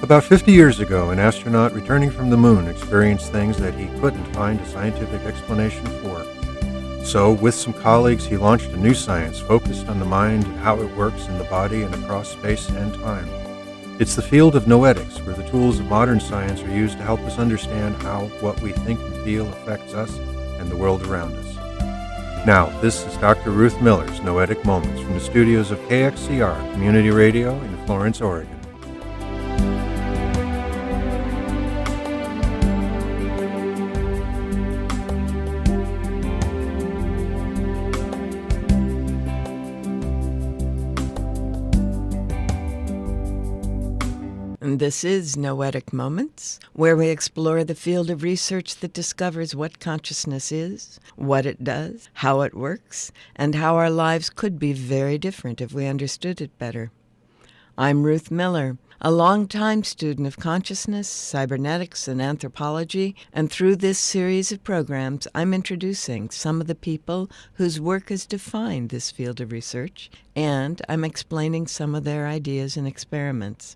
About 50 years ago, an astronaut returning from the moon experienced things that he couldn't find a scientific explanation for. So, with some colleagues, he launched a new science focused on the mind and how it works in the body and across space and time. It's the field of Noetics, where the tools of modern science are used to help us understand how what we think and feel affects us and the world around us. Now, this is Dr. Ruth Miller's Noetic Moments from the studios of KXCR Community Radio in Florence, Oregon. This is Noetic Moments, where we explore the field of research that discovers what consciousness is, what it does, how it works, and how our lives could be very different if we understood it better. I'm Ruth Miller, a longtime student of consciousness, cybernetics, and anthropology, and through this series of programs, I'm introducing some of the people whose work has defined this field of research, and I'm explaining some of their ideas and experiments.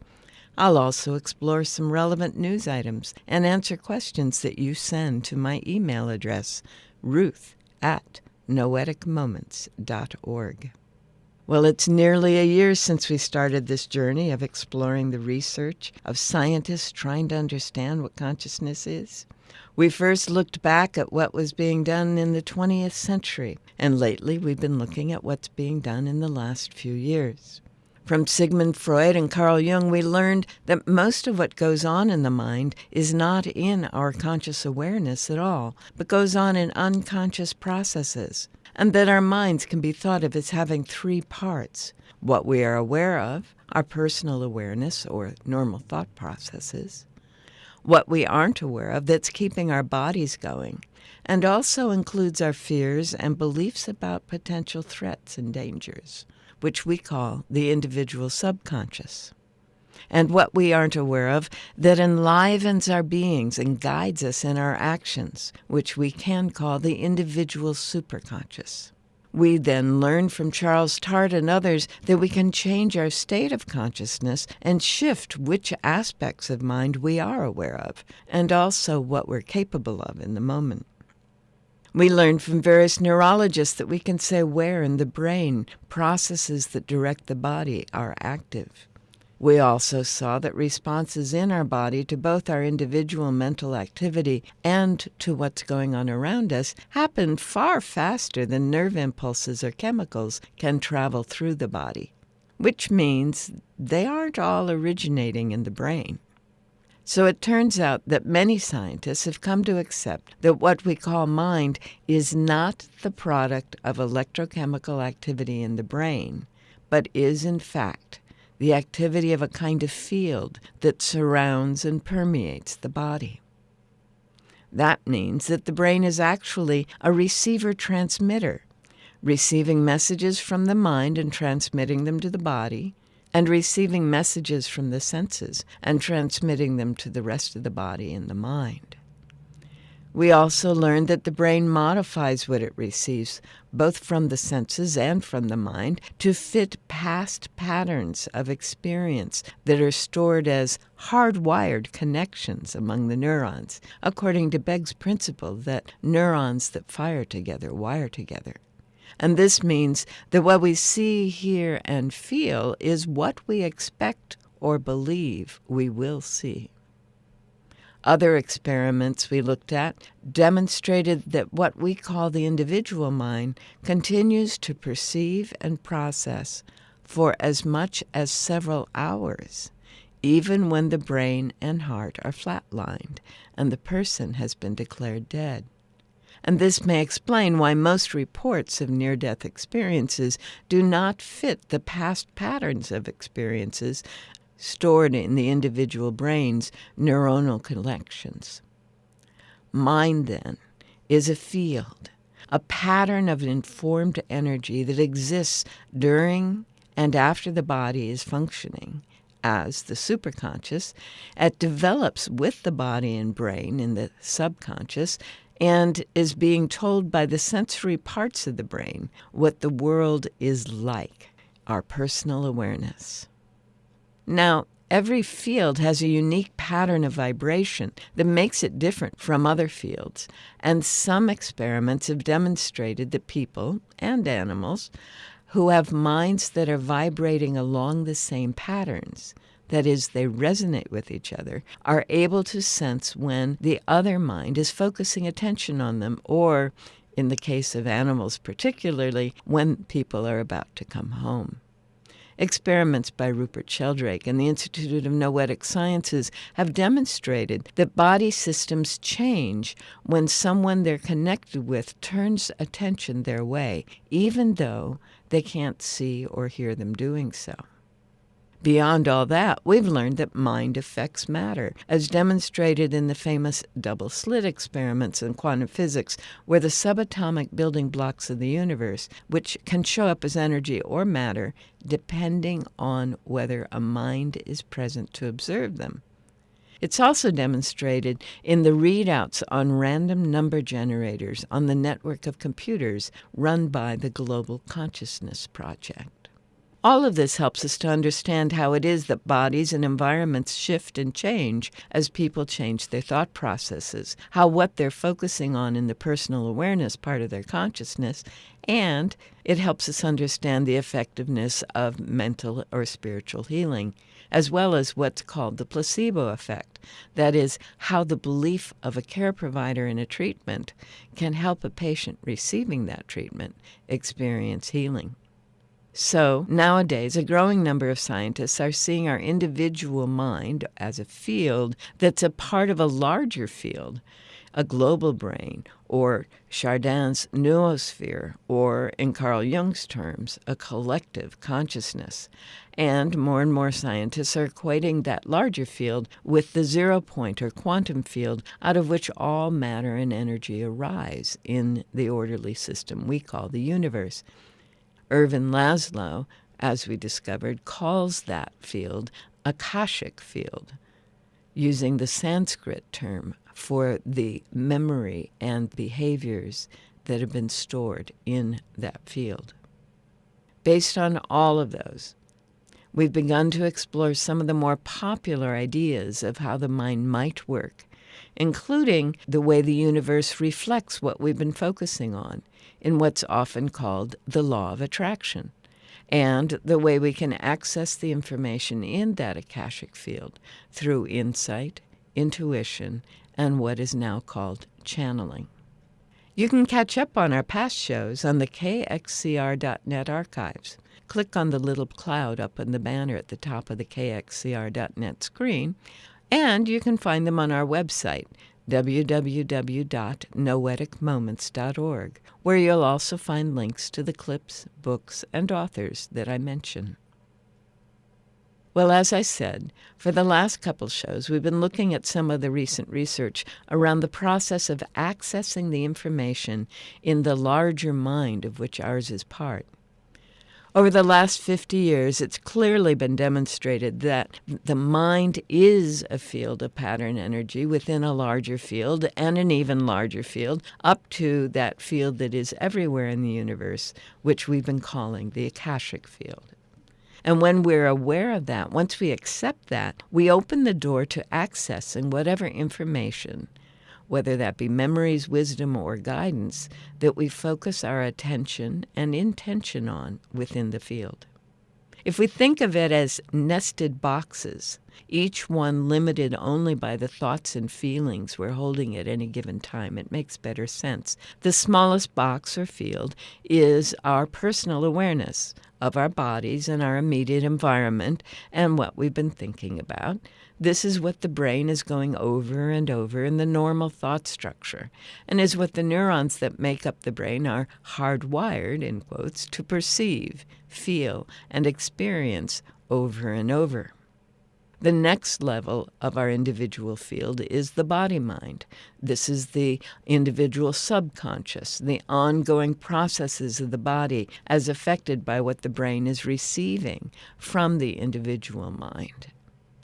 I'll also explore some relevant news items and answer questions that you send to my email address, ruth@noeticmoments.org. Well, it's nearly a year since we started this journey of exploring the research of scientists trying to understand what consciousness is. We first looked back at what was being done in the 20th century, and lately we've been looking at what's being done in the last few years. From Sigmund Freud and Carl Jung, we learned that most of what goes on in the mind is not in our conscious awareness at all, but goes on in unconscious processes, and that our minds can be thought of as having three parts: what we are aware of, our personal awareness or normal thought processes; what we aren't aware of, that's keeping our bodies going, and also includes our fears and beliefs about potential threats and dangers, which we call the individual subconscious; and what we aren't aware of that enlivens our beings and guides us in our actions, which we can call the individual superconscious. We then learn from Charles Tart and others that we can change our state of consciousness and shift which aspects of mind we are aware of, and also what we're capable of in the moment. We learned from various neurologists that we can say where in the brain processes that direct the body are active. We also saw that responses in our body to both our individual mental activity and to what's going on around us happen far faster than nerve impulses or chemicals can travel through the body, which means they aren't all originating in the brain. So it turns out that many scientists have come to accept that what we call mind is not the product of electrochemical activity in the brain, but is, in fact, the activity of a kind of field that surrounds and permeates the body. That means that the brain is actually a receiver-transmitter, receiving messages from the mind and transmitting them to the body, and receiving messages from the senses and transmitting them to the rest of the body and the mind. We also learned that the brain modifies what it receives, both from the senses and from the mind, to fit past patterns of experience that are stored as hardwired connections among the neurons, according to Begg's principle that neurons that fire together wire together. And this means that what we see, hear, and feel is what we expect or believe we will see. Other experiments we looked at demonstrated that what we call the individual mind continues to perceive and process for as much as several hours, even when the brain and heart are flatlined and the person has been declared dead. And this may explain why most reports of near-death experiences do not fit the past patterns of experiences stored in the individual brain's neuronal connections. Mind, then, is a field, a pattern of informed energy that exists during and after the body is functioning as the superconscious. It develops with the body and brain in the subconscious and is being told by the sensory parts of the brain what the world is like, our personal awareness. Now, every field has a unique pattern of vibration that makes it different from other fields. And some experiments have demonstrated that people and animals who have minds that are vibrating along the same patterns, that is, they resonate with each other, are able to sense when the other mind is focusing attention on them, or, in the case of animals particularly, when people are about to come home. Experiments by Rupert Sheldrake and the Institute of Noetic Sciences have demonstrated that body systems change when someone they're connected with turns attention their way, even though they can't see or hear them doing so. Beyond all that, we've learned that mind affects matter, as demonstrated in the famous double-slit experiments in quantum physics, where the subatomic building blocks of the universe, which can show up as energy or matter, depending on whether a mind is present to observe them. It's also demonstrated in the readouts on random number generators on the network of computers run by the Global Consciousness Project. All of this helps us to understand how it is that bodies and environments shift and change as people change their thought processes, how what they're focusing on in the personal awareness part of their consciousness, and it helps us understand the effectiveness of mental or spiritual healing, as well as what's called the placebo effect. That is, how the belief of a care provider in a treatment can help a patient receiving that treatment experience healing. So, nowadays, a growing number of scientists are seeing our individual mind as a field that's a part of a larger field, a global brain, or Chardin's noosphere, or, in Carl Jung's terms, a collective consciousness. And more scientists are equating that larger field with the zero-point or quantum field out of which all matter and energy arise in the orderly system we call the universe. Ervin Laszlo, as we discovered, calls that field Akashic field, using the Sanskrit term for the memory and behaviors that have been stored in that field. Based on all of those, we've begun to explore some of the more popular ideas of how the mind might work, including the way the universe reflects what we've been focusing on in what's often called the law of attraction, and the way we can access the information in that Akashic field through insight, intuition, and what is now called channeling. You can catch up on our past shows on the KXCR.net archives. Click on the little cloud up in the banner at the top of the KXCR.net screen, and you can find them on our website, www.noeticmoments.org, where you'll also find links to the clips, books, and authors that I mention. Well, as I said, for the last couple shows, we've been looking at some of the recent research around the process of accessing the information in the larger mind of which ours is part. Over the last 50 years, it's clearly been demonstrated that the mind is a field of pattern energy within a larger field and an even larger field, up to that field that is everywhere in the universe, which we've been calling the Akashic field. And when we're aware of that, once we accept that, we open the door to accessing whatever information, whether that be memories, wisdom, or guidance, that we focus our attention and intention on within the field. If we think of it as nested boxes, each one limited only by the thoughts and feelings we're holding at any given time, it makes better sense. The smallest box or field is our personal awareness of our bodies and our immediate environment and what we've been thinking about. This is what the brain is going over and over in the normal thought structure, and is what the neurons that make up the brain are hardwired, in quotes, to perceive, feel, and experience over and over. The next level of our individual field is the body-mind. This is the individual subconscious, the ongoing processes of the body as affected by what the brain is receiving from the individual mind.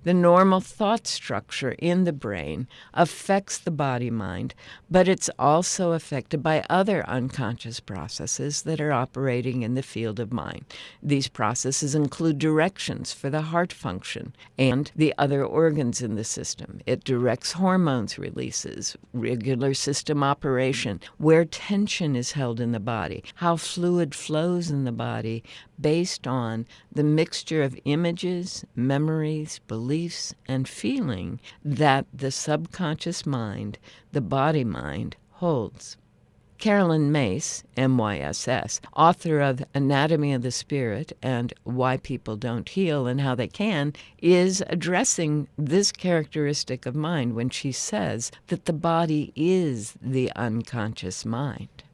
The normal thought structure in the brain affects the body-mind, but it's also affected by other unconscious processes that are operating in the field of mind. These processes include directions for the heart function and the other organs in the system. It directs hormones releases, regular system operation, where tension is held in the body, how fluid flows in the body based on the mixture of images, memories, beliefs, and feeling that the subconscious mind, the body-mind, holds. Carolyn Myss, M-Y-S-S, author of Anatomy of the Spirit and Why People Don't Heal and How They Can, is addressing this characteristic of mind when she says that the body is the unconscious mind.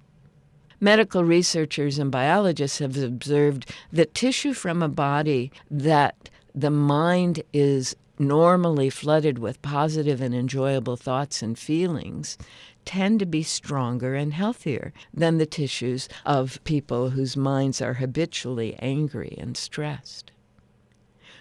Medical researchers and biologists have observed that tissue from a body that the mind is normally flooded with positive and enjoyable thoughts and feelings tend to be stronger and healthier than the tissues of people whose minds are habitually angry and stressed.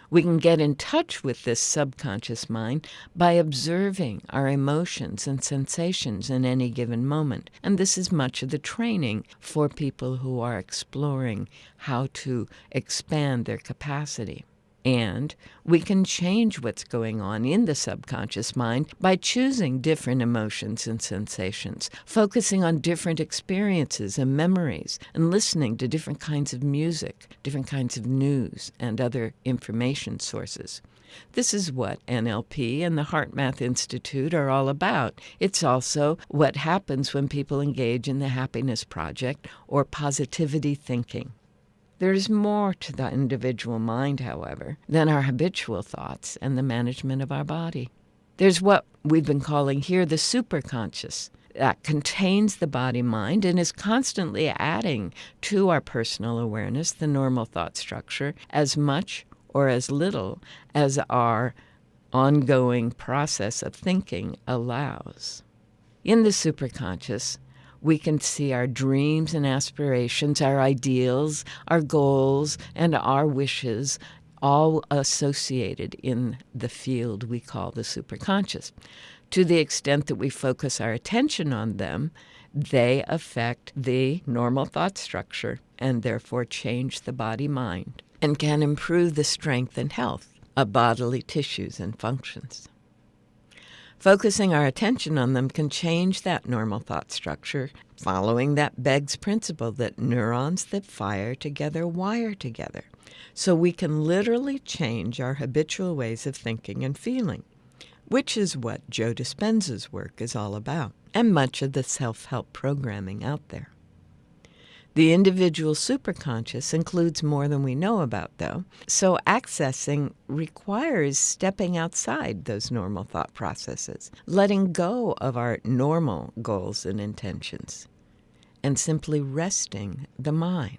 We can get in touch with this subconscious mind by observing our emotions and sensations in any given moment. And this is much of the training for people who are exploring how to expand their capacity. And we can change what's going on in the subconscious mind by choosing different emotions and sensations, focusing on different experiences and memories, and listening to different kinds of music, different kinds of news, and other information sources. This is what NLP and the HeartMath Institute are all about. It's also what happens when people engage in the Happiness Project or positivity thinking. There is more to the individual mind, however, than our habitual thoughts and the management of our body. There's what we've been calling here the superconscious that contains the body-mind and is constantly adding to our personal awareness, the normal thought structure, as much or as little as our ongoing process of thinking allows. In the superconscious, we can see our dreams and aspirations, our ideals, our goals, and our wishes all associated in the field we call the superconscious. To the extent that we focus our attention on them, they affect the normal thought structure and therefore change the body-mind and can improve the strength and health of bodily tissues and functions. Focusing our attention on them can change that normal thought structure, following that Begg's principle that neurons that fire together wire together. So we can literally change our habitual ways of thinking and feeling, which is what Joe Dispenza's work is all about, and much of the self-help programming out there. The individual superconscious includes more than we know about, though, so accessing requires stepping outside those normal thought processes, letting go of our normal goals and intentions, and simply resting the mind.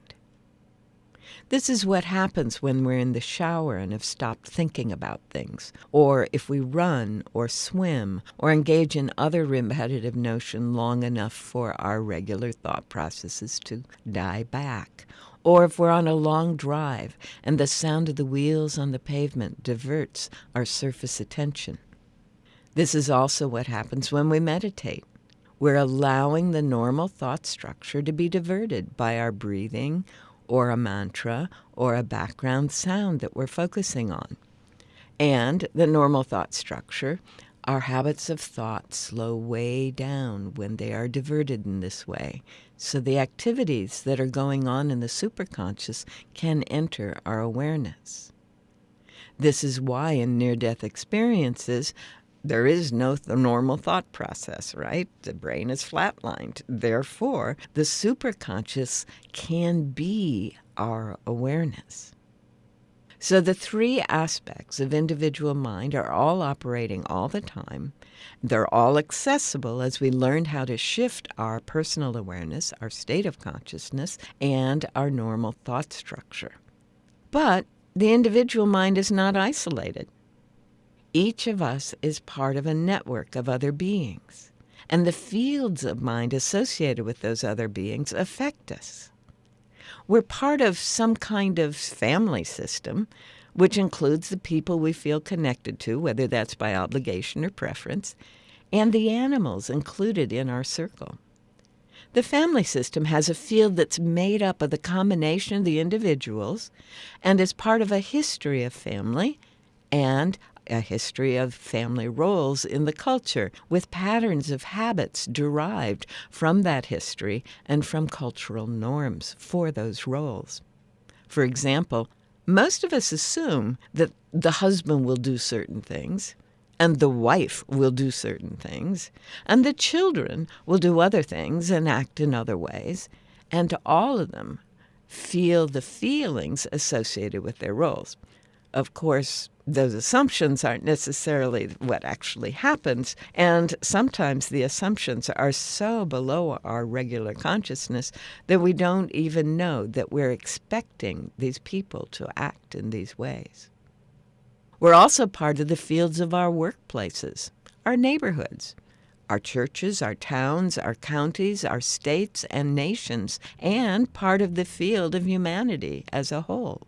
This is what happens when we're in the shower and have stopped thinking about things, or if we run or swim or engage in other repetitive notion long enough for our regular thought processes to die back, or if we're on a long drive and the sound of the wheels on the pavement diverts our surface attention. This is also what happens when we meditate. We're allowing the normal thought structure to be diverted by our breathing or a mantra, or a background sound that we're focusing on. And the normal thought structure, our habits of thought slow way down when they are diverted in this way. So the activities that are going on in the superconscious can enter our awareness. This is why in near-death experiences, there is no normal thought process, right? The brain is flatlined. Therefore, the superconscious can be our awareness. So the three aspects of individual mind are all operating all the time. They're all accessible as we learn how to shift our personal awareness, our state of consciousness, and our normal thought structure. But the individual mind is not isolated. Each of us is part of a network of other beings, and the fields of mind associated with those other beings affect us. We're part of some kind of family system which includes the people we feel connected to, whether that's by obligation or preference, and the animals included in our circle. The family system has a field that's made up of the combination of the individuals and is part of a history of family and a history of family roles in the culture, with patterns of habits derived from that history and from cultural norms for those roles. For example, most of us assume that the husband will do certain things, and the wife will do certain things, and the children will do other things and act in other ways, and all of them feel the feelings associated with their roles. Of course, those assumptions aren't necessarily what actually happens, and sometimes the assumptions are so below our regular consciousness that we don't even know that we're expecting these people to act in these ways. We're also part of the fields of our workplaces, our neighborhoods, our churches, our towns, our counties, our states and nations, and part of the field of humanity as a whole.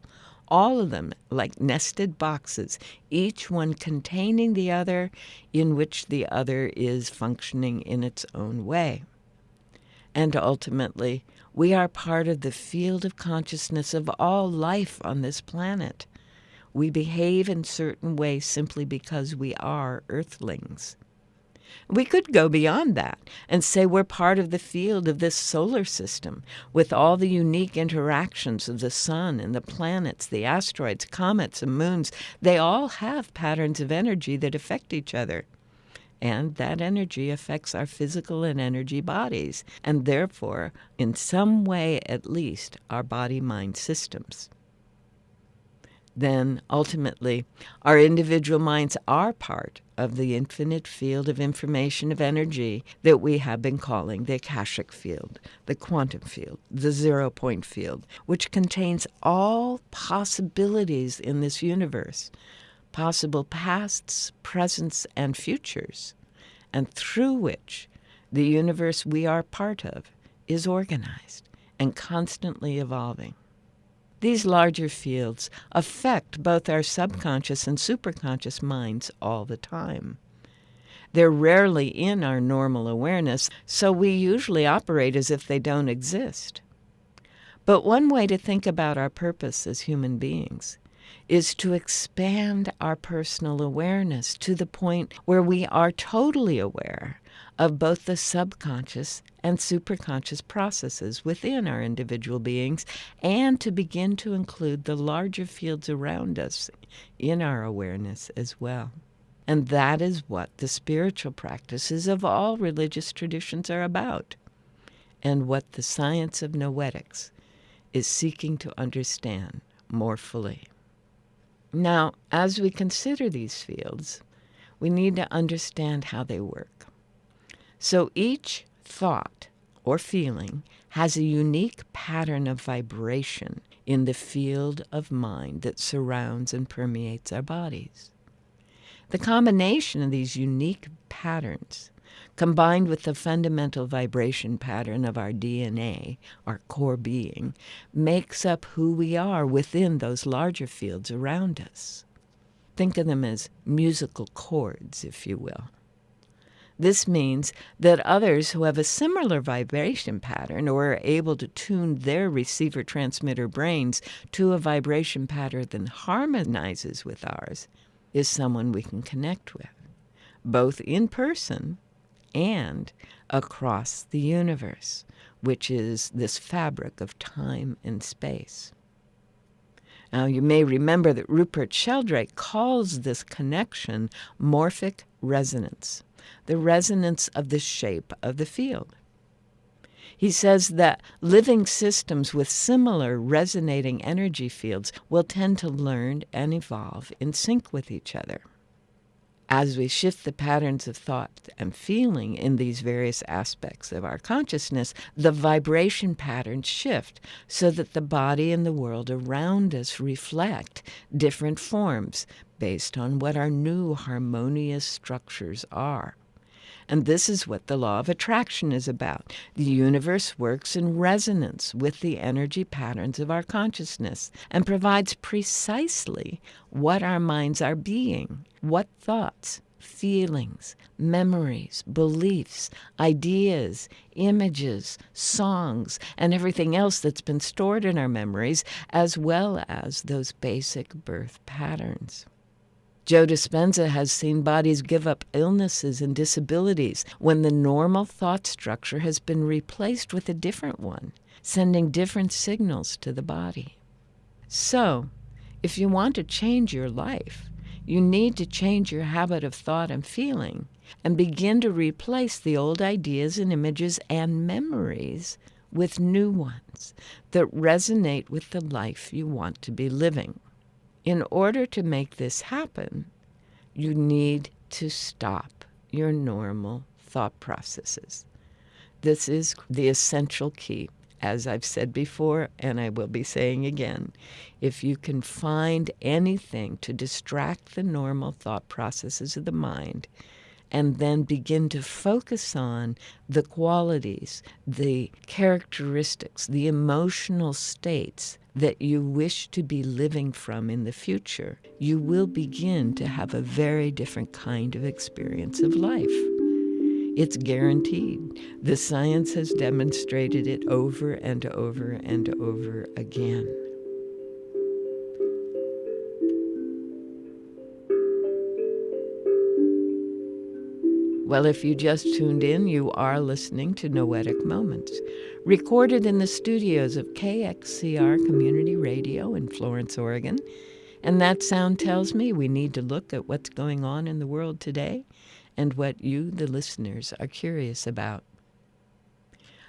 All of them like nested boxes, each one containing the other, in which the other is functioning in its own way. And ultimately, we are part of the field of consciousness of all life on this planet. We behave in certain ways simply because we are earthlings. We could go beyond that and say we're part of the field of this solar system, with all the unique interactions of the sun and the planets, the asteroids, comets, and moons. They all have patterns of energy that affect each other. And that energy affects our physical and energy bodies, and therefore, in some way at least, our body-mind systems. Then, ultimately, our individual minds are part of the infinite field of information of energy that we have been calling the Akashic field, the quantum field, the zero-point field, which contains all possibilities in this universe, possible pasts, presents, and futures, and through which the universe we are part of is organized and constantly evolving. These larger fields affect both our subconscious and superconscious minds all the time. They're rarely in our normal awareness, so we usually operate as if they don't exist. But one way to think about our purpose as human beings is to expand our personal awareness to the point where we are totally aware of both the subconscious and superconscious processes within our individual beings, and to begin to include the larger fields around us in our awareness as well. And that is what the spiritual practices of all religious traditions are about, and what the science of Noetics is seeking to understand more fully. Now, as we consider these fields, we need to understand how they work. So each thought or feeling has a unique pattern of vibration in the field of mind that surrounds and permeates our bodies. The combination of these unique patterns, combined with the fundamental vibration pattern of our DNA, our core being, makes up who we are within those larger fields around us. Think of them as musical chords, if you will. This means that others who have a similar vibration pattern or are able to tune their receiver-transmitter brains to a vibration pattern that harmonizes with ours is someone we can connect with, both in person and across the universe, which is this fabric of time and space. Now, you may remember that Rupert Sheldrake calls this connection morphic resonance, the resonance of the shape of the field. He says that living systems with similar resonating energy fields will tend to learn and evolve in sync with each other. As we shift the patterns of thought and feeling in these various aspects of our consciousness, the vibration patterns shift so that the body and the world around us reflect different forms based on what our new harmonious structures are. And this is what the law of attraction is about. The universe works in resonance with the energy patterns of our consciousness and provides precisely what our minds are being, what thoughts, feelings, memories, beliefs, ideas, images, songs, and everything else that's been stored in our memories, as well as those basic birth patterns. Joe Dispenza has seen bodies give up illnesses and disabilities when the normal thought structure has been replaced with a different one, sending different signals to the body. So, if you want to change your life, you need to change your habit of thought and feeling and begin to replace the old ideas and images and memories with new ones that resonate with the life you want to be living. In order to make this happen, you need to stop your normal thought processes. This is the essential key. As I've said before, and I will be saying again, if you can find anything to distract the normal thought processes of the mind and then begin to focus on the qualities, the characteristics, the emotional states that you wish to be living from in the future, you will begin to have a very different kind of experience of life. It's guaranteed. The science has demonstrated it over and over and over again. Well, if you just tuned in, you are listening to Noetic Moments, recorded in the studios of KXCR Community Radio in Florence, Oregon. And that sound tells me we need to look at what's going on in the world today and what you, the listeners, are curious about.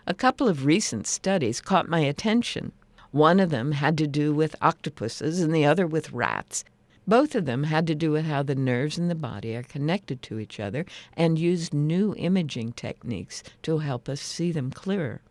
A couple of recent studies caught my attention. One of them had to do with octopuses and the other with rats. Both of them had to do with how the nerves in the body are connected to each other and used new imaging techniques to help us see them clearer.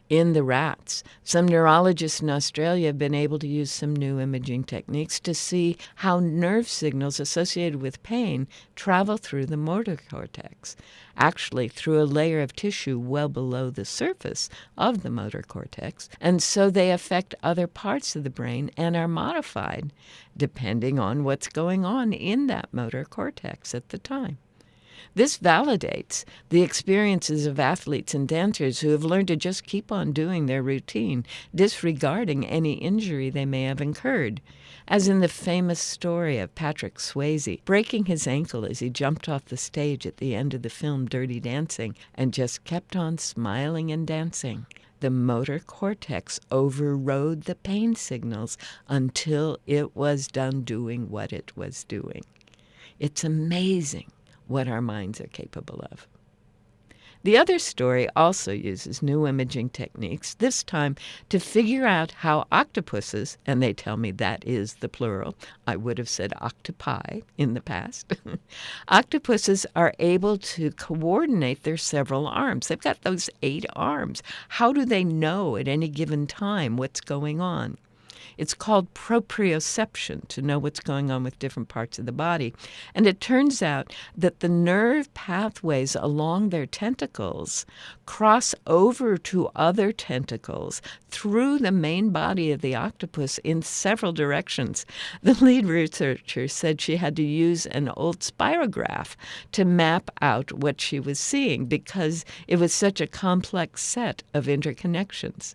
In the rats, some neurologists in Australia have been able to use some new imaging techniques to see how nerve signals associated with pain travel through the motor cortex, actually through a layer of tissue well below the surface of the motor cortex, and so they affect other parts of the brain and are modified depending on what's going on in that motor cortex at the time. This validates the experiences of athletes and dancers who have learned to just keep on doing their routine, disregarding any injury they may have incurred, as in the famous story of Patrick Swayze breaking his ankle as he jumped off the stage at the end of the film Dirty Dancing and just kept on smiling and dancing. The motor cortex overrode the pain signals until it was done doing what it was doing. It's amazing what our minds are capable of. The other story also uses new imaging techniques, this time to figure out how octopuses, and they tell me that is the plural, I would have said octopi in the past, octopuses are able to coordinate their several arms. They've got those 8 arms. How do they know at any given time what's going on? It's called proprioception, to know what's going on with different parts of the body. And it turns out that the nerve pathways along their tentacles cross over to other tentacles through the main body of the octopus in several directions. The lead researcher said she had to use an old spirograph to map out what she was seeing because it was such a complex set of interconnections.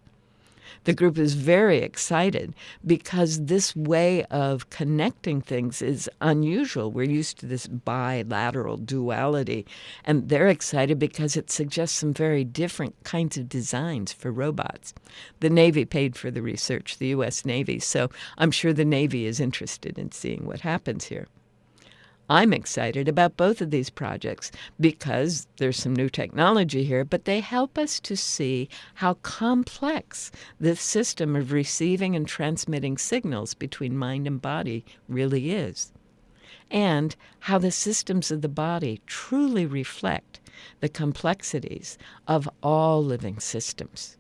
The group is very excited because this way of connecting things is unusual. We're used to this bilateral duality, and they're excited because it suggests some very different kinds of designs for robots. The Navy paid for the research, the U.S. Navy, so I'm sure the Navy is interested in seeing what happens here. I'm excited about both of these projects because there's some new technology here, but they help us to see how complex this system of receiving and transmitting signals between mind and body really is, and how the systems of the body truly reflect the complexities of all living systems.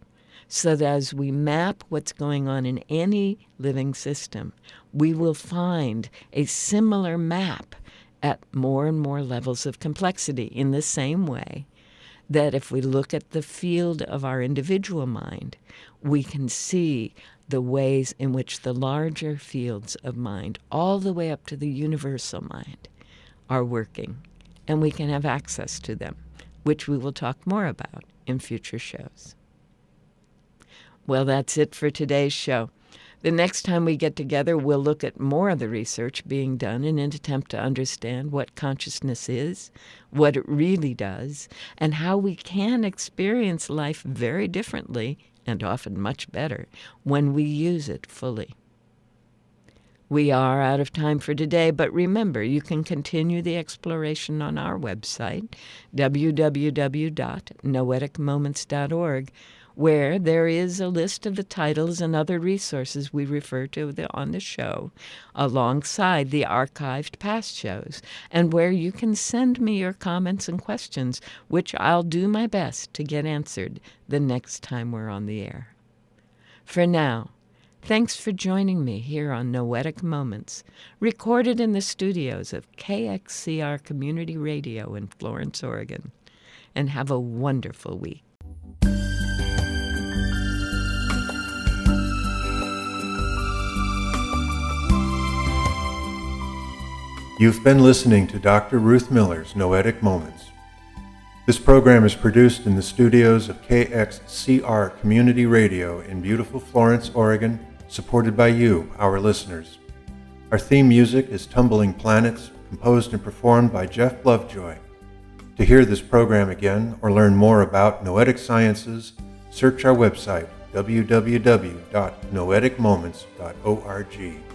So that as we map what's going on in any living system, we will find a similar map at more and more levels of complexity, in the same way that if we look at the field of our individual mind, we can see the ways in which the larger fields of mind, all the way up to the universal mind, are working, and we can have access to them, which we will talk more about in future shows. Well, that's it for today's show. The next time we get together, we'll look at more of the research being done in an attempt to understand what consciousness is, what it really does, and how we can experience life very differently, and often much better, when we use it fully. We are out of time for today, but remember, you can continue the exploration on our website, www.noeticmoments.org, where there is a list of the titles and other resources we refer to on the show, alongside the archived past shows, and where you can send me your comments and questions, which I'll do my best to get answered the next time we're on the air. For now, thanks for joining me here on Noetic Moments, recorded in the studios of KXCR Community Radio in Florence, Oregon, and have a wonderful week. You've been listening to Dr. Ruth Miller's Noetic Moments. This program is produced in the studios of KXCR Community Radio in beautiful Florence, Oregon, supported by you, our listeners. Our theme music is Tumbling Planets, composed and performed by Jeff Lovejoy. To hear this program again or learn more about Noetic sciences, search our website, www.noeticmoments.org.